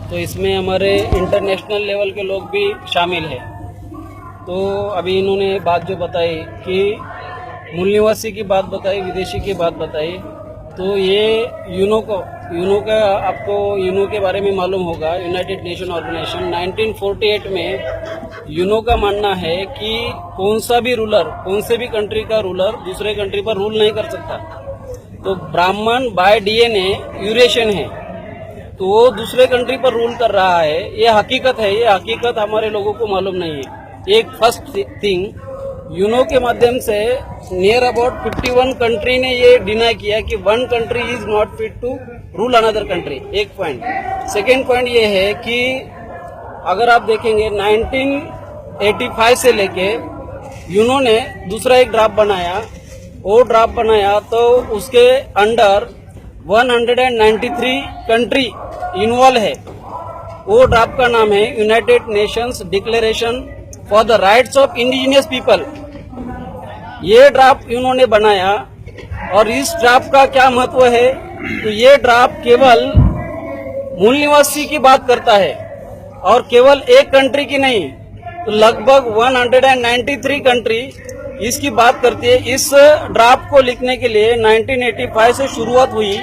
तो इसमें हमारे इंटरनेशनल लेवल के लोग भी शामिल हैं। तो अभी इन्होंने बात जो बताई कि मूल निवासी की बात बताई, विदेशी की बात बताई, तो ये यूनो का आपको यूनो के बारे में मालूम होगा, यूनाइटेड नेशन ऑर्गेनाइजेशन 1948 में यूनो का मानना है कि कौन से भी कंट्री का रूलर दूसरे कंट्री पर रूल नहीं कर सकता। तो ब्राह्मण बाय डीएनए यूरेशियन है, तो वो दूसरे कंट्री पर रूल कर रहा है। ये हकीकत है, ये हकीकत हमारे लोगों को मालूम नहीं है। एक फर्स्ट थिंग, यूनो के माध्यम से नियर अबाउट 51 कंट्री ने ये डिनाई किया कि one country is not fit to rule another country. एक पॉइंट। सेकेंड पॉइंट ये है कि अगर आप देखेंगे 1985 से लेके यूनो ने दूसरा एक ड्राफ्ट बनाया, वो ड्राफ्ट बनाया तो उसके अंडर 193 कंट्री इन्वॉल्व है। वो ड्राफ्ट का नाम है United Nations declaration for the rights of indigenous people. ये ड्राफ्ट इन्होंने बनाया और इस ड्राफ्ट का क्या महत्व है, तो ये ड्राफ्ट केवल मूल निवासी की बात करता है और केवल एक कंट्री की नहीं, तो लगभग 193 कंट्री इसकी बात करती है। इस ड्राफ्ट को लिखने के लिए 1985 से शुरुआत हुई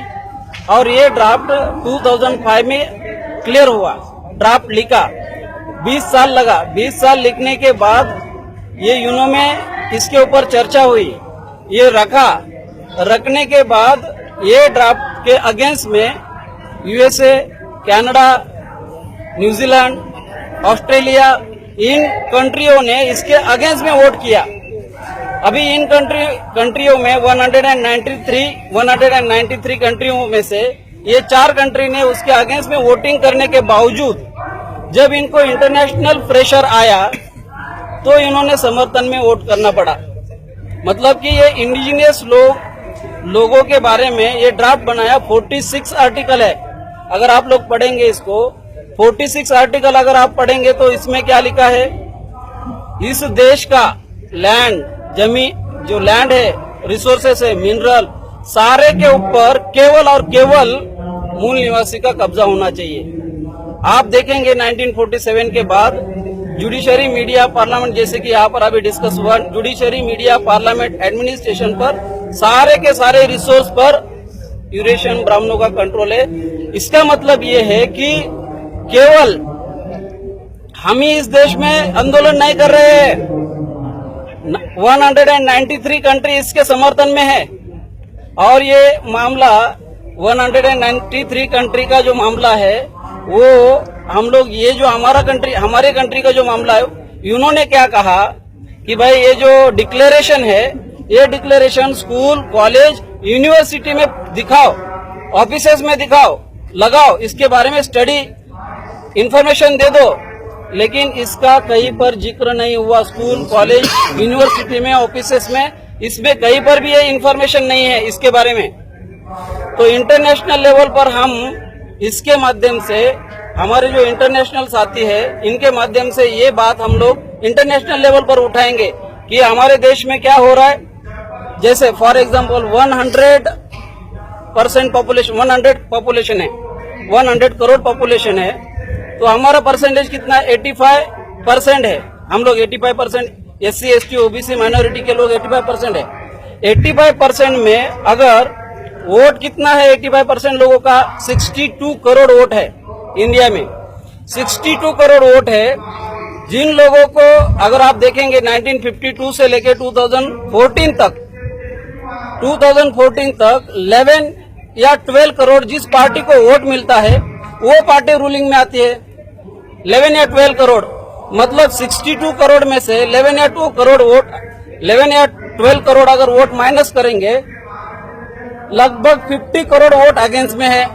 और ये ड्राफ्ट 2005 में क्लियर हुआ। ड्राफ्ट लिखा 20 साल लगा। 20 साल लिखने के बाद ये यूनो में इसके ऊपर चर्चा हुई, ये रखने के बाद ये ड्राफ्ट के अगेंस्ट में यूएसए, कनाडा, न्यूजीलैंड, ऑस्ट्रेलिया, इन कंट्रियों ने इसके अगेंस्ट में वोट किया। अभी इन कंट्रियों में 193 कंट्रियों में से ये 4 कंट्री ने उसके अगेंस्ट में वोटिंग करने के बावजूद जब इनको इंटरनेशनल प्रेशर आया तो इन्होंने समर्थन में वोट करना पड़ा। मतलब कि ये इंडिजिनियस लोगों के बारे में ये ड्राफ्ट बनाया। 46 आर्टिकल है। अगर आप लोग पढ़ेंगे इसको, 46 आर्टिकल अगर आप पढ़ेंगे तो इसमें क्या लिखा है, इस देश का लैंड, जमीन जो लैंड है, रिसोर्सेस है, मिनरल, सारे के ऊपर केवल और केवल मूल निवासी का कब्जा होना चाहिए। आप देखेंगे 1947 के बाद जुडिशरी, मीडिया, पार्लियामेंट, जैसे कि यहाँ पर अभी डिस्कस हुआ, जुडिशरी, मीडिया, पार्लियामेंट, एडमिनिस्ट्रेशन पर सारे के सारे रिसोर्स पर यूरेशियन ब्राह्मणों का कंट्रोल है। इसका मतलब ये है कि केवल हम ही इस देश में आंदोलन नहीं कर रहे हैं, 193 कंट्री इसके समर्थन में है। और ये मामला 193 कंट्री का जो मामला है वो हम लोग, ये जो हमारे कंट्री का जो मामला है, इन्होंने क्या कहा कि भाई ये जो डिक्लेरेशन है, ये डिक्लेरेशन स्कूल, कॉलेज, यूनिवर्सिटी में दिखाओ, ऑफिसेस में दिखाओ, लगाओ, इसके बारे में स्टडी इंफॉर्मेशन दे दो। लेकिन इसका कहीं पर जिक्र नहीं हुआ। स्कूल, कॉलेज, यूनिवर्सिटी में, ऑफिसेस में, इसमें कहीं पर भी ये इंफॉर्मेशन नहीं है इसके बारे में। तो इंटरनेशनल लेवल पर हम इसके माध्यम से, हमारे जो इंटरनेशनल साथी है, इनके माध्यम से ये बात हम लोग इंटरनेशनल लेवल पर उठाएंगे कि हमारे देश में क्या हो रहा है। जैसे for example 100% population, 100 crore population है, तो हमारा परसेंटेज कितना है, 85% है। हम लोग 85%, SC, ST, OBC माइनॉरिटी के लोग 85% है। 85% में अगर वोट कितना है, 85% लोगों का 62 करोड़ वोट है इंडिया में। 62 करोड़ वोट है, जिन लोगों को अगर आप देखेंगे 1952 से लेकर 2014 तक 11 या 12 करोड़ जिस पार्टी को वोट मिलता है वो पार्टी रूलिंग में आती है। 11 या 12 करोड़, मतलब 62 करोड़ में से 11 या 12 करोड़ अगर वोट माइनस करेंगे, लगभग 50 करोड़ वोट अगेंस्ट में है।